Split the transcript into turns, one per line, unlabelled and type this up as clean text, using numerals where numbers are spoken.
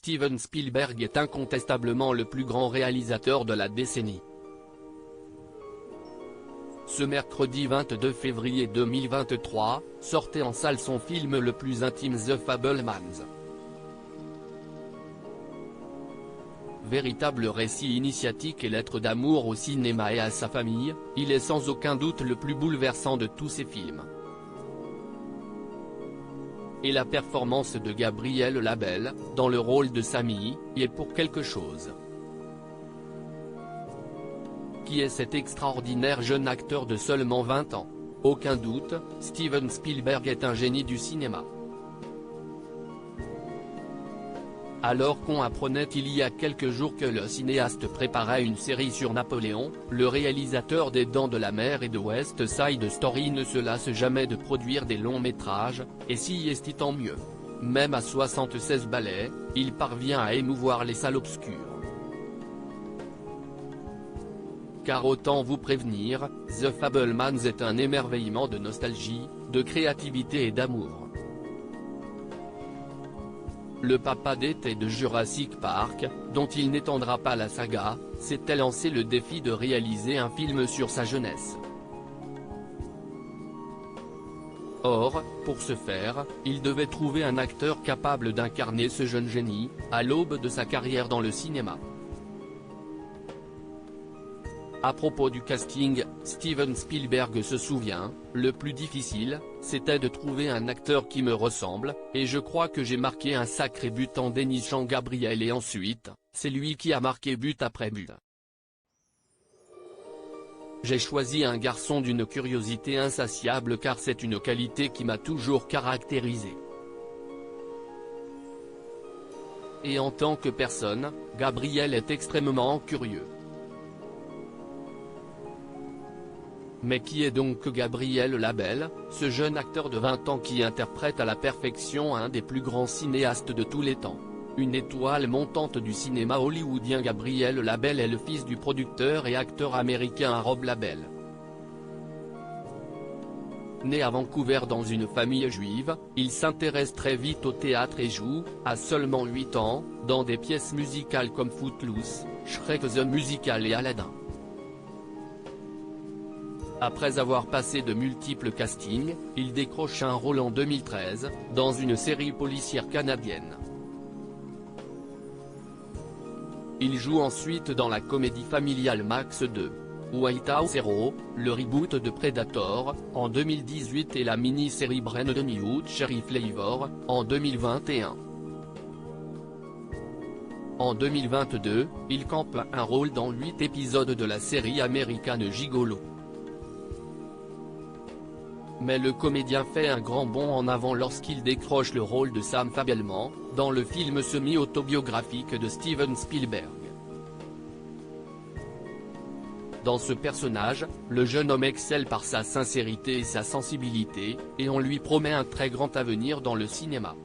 Steven Spielberg est incontestablement le plus grand réalisateur de la décennie. Ce mercredi 22 février 2023, sortait en salle son film le plus intime The Fabelmans. Véritable récit initiatique et lettre d'amour au cinéma et à sa famille, il est sans aucun doute le plus bouleversant de tous ses films. Et la performance de Gabriel Labelle, dans le rôle de Sammy, y est pour quelque chose. Qui est cet extraordinaire jeune acteur de seulement 20 ans? Aucun doute, Steven Spielberg est un génie du cinéma. Alors qu'on apprenait il y a quelques jours que le cinéaste préparait une série sur Napoléon, le réalisateur des Dents de la Mer et de West Side Story ne se lasse jamais de produire des longs métrages, et si est tant mieux. Même à 76 ballets, il parvient à émouvoir les salles obscures. Car autant vous prévenir, The Fabelmans est un émerveillement de nostalgie, de créativité et d'amour. Le papa d'été de Jurassic Park, dont il n'étendra pas la saga, s'était lancé le défi de réaliser un film sur sa jeunesse. Or, pour ce faire, il devait trouver un acteur capable d'incarner ce jeune génie, à l'aube de sa carrière dans le cinéma. À propos du casting, Steven Spielberg se souvient, le plus difficile, c'était de trouver un acteur qui me ressemble, et je crois que j'ai marqué un sacré but en dénichant Gabriel et ensuite, c'est lui qui a marqué but après but. J'ai choisi un garçon d'une curiosité insatiable car c'est une qualité qui m'a toujours caractérisé. Et en tant que personne, Gabriel est extrêmement curieux. Mais qui est donc Gabriel Labelle, ce jeune acteur de 20 ans qui interprète à la perfection un des plus grands cinéastes de tous les temps? Une étoile montante du cinéma hollywoodien. Gabriel Labelle est le fils du producteur et acteur américain Rob Labelle. Né à Vancouver dans une famille juive, il s'intéresse très vite au théâtre et joue, à seulement 8 ans, dans des pièces musicales comme Footloose, Shrek the Musical et Aladdin. Après avoir passé de multiples castings, il décroche un rôle en 2013, dans une série policière canadienne. Il joue ensuite dans la comédie familiale Max 2, White House Hero, le reboot de Predator, en 2018 et la mini-série Brand New Cherry Flavor, en 2021. En 2022, il campe un rôle dans 8 épisodes de la série American Gigolo. Mais le comédien fait un grand bond en avant lorsqu'il décroche le rôle de Sam Fabelman, dans le film semi-autobiographique de Steven Spielberg. Dans ce personnage, le jeune homme excelle par sa sincérité et sa sensibilité, et on lui promet un très grand avenir dans le cinéma.